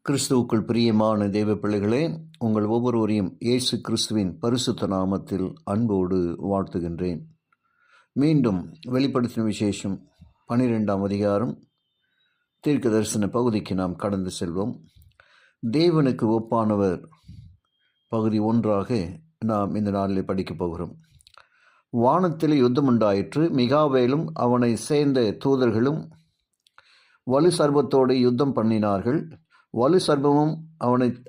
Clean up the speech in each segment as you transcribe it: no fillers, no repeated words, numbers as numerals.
கிறிஸ்துவுக்குள் பிரியமான தேவ பிள்ளைகளே, உங்கள் ஒவ்வொருவரையும் இயேசு கிறிஸ்துவின் பரிசுத்த நாமத்தில் அன்போடு வாழ்த்துகின்றேன். மீண்டும் வெளிப்படுத்தின விசேஷம் 12ஆம் அதிகாரம் தீர்க்க தரிசன பகுதிக்கு நாம் கடந்து செல்வோம். தேவனுக்கு ஒப்பானவர் பகுதி 1 நாம் இந்த நாளில் படிக்கப் போகிறோம். வானத்தில் யுத்தம் உண்டாயிற்று. மிகாவேலும் அவனை சேர்ந்த தூதர்களும் வலு சர்பத்தோடு யுத்தம் பண்ணினார்கள். வலு சர்பமும்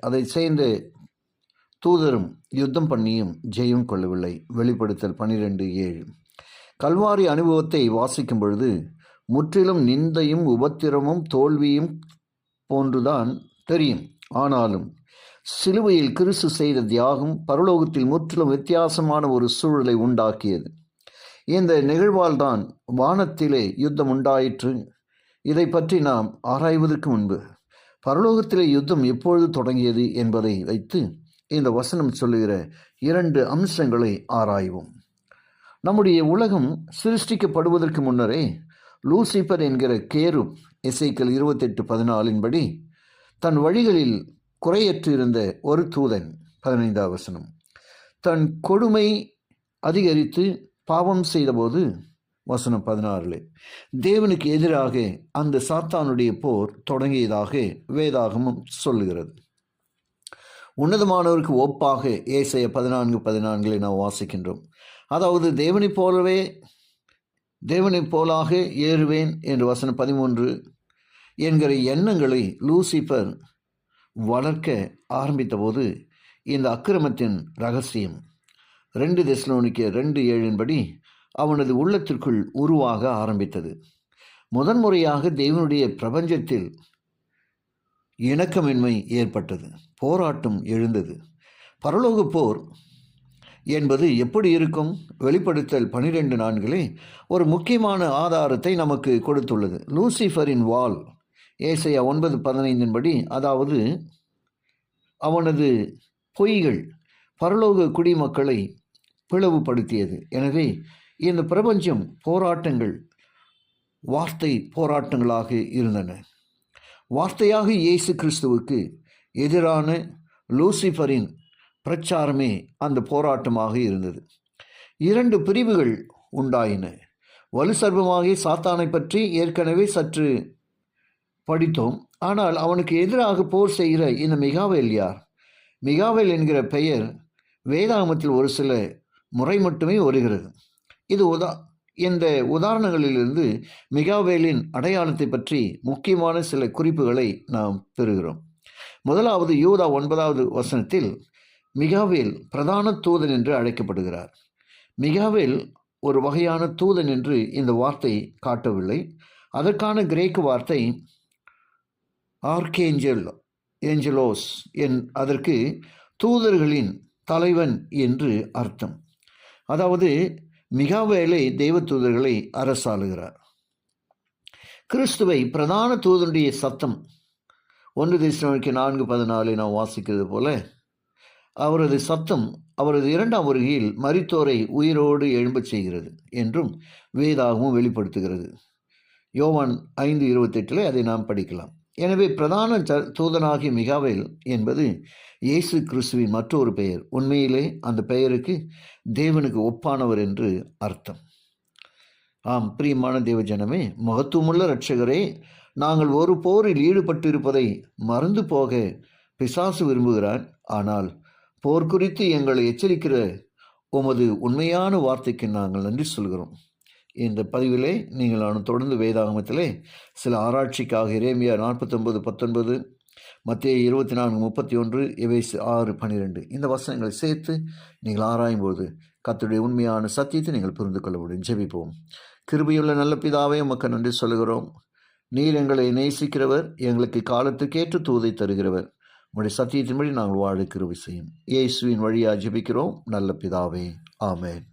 அதை சேர்ந்த தூதரும் யுத்தம் பண்ணியும் ஜெயம் கொள்ளவில்லை. வெளிப்படுத்தல் 12:7. கல்வாரி அனுபவத்தை வாசிக்கும் பொழுது முற்றிலும் நிந்தையும் உபத்திரமும் தோல்வியும் போன்றுதான் தெரியும். ஆனாலும் சிலுவையில் கிறிஸ்து செய்த தியாகம் பரலோகத்தில் முற்றிலும் வித்தியாசமான ஒரு சூழலை உண்டாக்கியது. இந்த நிகழ்வால் தான் வானத்திலே யுத்தம் உண்டாயிற்று. இதை பற்றி நாம் ஆராய்வதற்கு முன்பு பரலோகத்திலே யுத்தம் எப்பொழுது தொடங்கியது என்பதை வைத்து இந்த வசனம் சொல்லுகிற 2 அம்சங்களை ஆராய்வோம். நம்முடைய உலகம் சிருஷ்டிக்கப்படுவதற்கு முன்னரே லூசிபர் என்கிற கேருப் எசேக்கியேல் 28:14 தன் வழிகளில் குறையற்றிருந்த ஒரு தூதன், 15ஆம் வசனம், தன் கொடுமை அதிகரித்து பாவம் செய்தபோது, வசனம் 16, தேவனுக்கு எதிராக அந்த சாத்தானுடைய போர் தொடங்கியதாக வேதாகமம் சொல்லுகிறது. உன்னதமானவருக்கு ஒப்பாக ஏசாயா 14:14 நாம் வாசிக்கின்றோம். அதாவது தேவனைப் போலாக ஏறுவேன் என்று வசனம் 13 என்கிற எண்ணங்களை லூசிபர் வளர்க்க ஆரம்பித்த போது இந்த அக்கிரமத்தின் ரகசியம் 2 தெசலோனிக்கேயர் 2:7 அவனது உள்ளத்திற்குள் உருவாக ஆரம்பித்தது. முதன்முறையாக தேவனுடைய பிரபஞ்சத்தில் இணக்கமின்மை ஏற்பட்டது. போராட்டம் எழுந்தது. பரலோக போர் என்பது எப்படி இருக்கும்? வெளிப்படுத்தல் 12:4 ஒரு முக்கியமான ஆதாரத்தை நமக்கு கொடுத்துள்ளது. லூசிஃபரின் வாள் ஏசாயா 9:15 அதாவது அவனது பொய்கள் பரலோக குடிமக்களை பிளவுபடுத்தியது. எனவே இந்த பிரபஞ்சம் போராட்டங்கள், வார்த்தை போராட்டங்களாக இருந்தன. வார்த்தையாக இயேசு கிறிஸ்துவுக்கு எதிரான லூசிஃபரின் பிரச்சாரமே அந்த போராட்டமாக இருந்தது. 2 பிரிவுகள் உண்டாயின. வலு சர்பமாகிய சாத்தானை பற்றி ஏற்கனவே சற்று படித்தோம். ஆனால் அவனுக்கு எதிராக போர் செய்கிற இந்த மிகாவேல் யார்? மிகாவேல் என்கிற பெயர் வேதாகமத்தில் ஒரு சில முறை மட்டுமே வருகிறது. இந்த உதாரணங்களிலிருந்து மிகாவேலின் அடையாளத்தை பற்றி முக்கியமான சில குறிப்புகளை நாம் பெறுகிறோம். முதலாவது, யூதா 9ஆவது வசனத்தில் மிகாவேல் பிரதான தூதன் என்று அழைக்கப்படுகிறார். மிகாவேல் ஒரு வகையான தூதன் என்று இந்த வார்த்தை காட்டவில்லை. அதற்கான கிரேக்க வார்த்தை ஏஞ்சலோஸ் அதற்கு தூதர்களின் தலைவன் என்று அர்த்தம். அதாவது மிகாவேலை தெய்வ தூதர்களை அரசாளுகிறார். கிறிஸ்துவை பிரதான தூதனுடைய சத்தம் 1 தெசலோனிக்கேயர் 4:14 நாம் வாசிக்கிறது போல அவரது சத்தம் அவரது 2ஆம் வருகையில் மரித்தோரை உயிரோடு எழும்பச் செய்கிறது என்றும் வேதாகமும் வெளிப்படுத்துகிறது. யோவான் 5:28 அதை நாம் படிக்கலாம். எனவே பிரதான தூதனாகிய மிகாவேல் என்பது இயேசு கிறிஸ்துவின் மற்றொரு பெயர். உண்மையிலே அந்த பெயருக்கு தேவனுக்கு ஒப்பானவர் என்று அர்த்தம். ஆம், பிரியமான தேவஜனமே, மகத்துவமுள்ள இரட்சகரே, நாங்கள் ஒரு போரில் ஈடுபட்டிருப்பதை மறந்து போக பிசாசு விரும்புகிறான். ஆனால் போர் குறித்து எங்களை எச்சரிக்கிற உமது உண்மையான வார்த்தைக்கு நாங்கள் நன்றி சொல்கிறோம். இந்த பதிவிலே நீங்கள் தொடர்ந்து வேதாகமத்திலே சில ஆராய்ச்சிக்காக எரேமியா 49:19, மத்தேயு 24:31, எபேசு 6:12 இந்த வசனங்களை சேர்த்து நீங்கள் ஆராயும்போது கர்த்தருடைய உண்மையான சத்தியத்தை நீங்கள் புரிந்து கொள்ள முடியும். ஜெபிப்போம். கிருபையுள்ள நல்ல பிதாவே, உமக்கு நன்றி சொல்கிறோம். நீர் எங்களை நேசிக்கிறவர், எங்களுக்கு காலத்துக்கேற்ற தூதை தருகிறவர். உங்களுடைய சத்தியத்தின்படி நாங்கள் வாழ கிருபை செய்யும். இயேசுவின் வழியாக ஜெபிக்கிறோம் நல்ல பிதாவே. ஆமென்.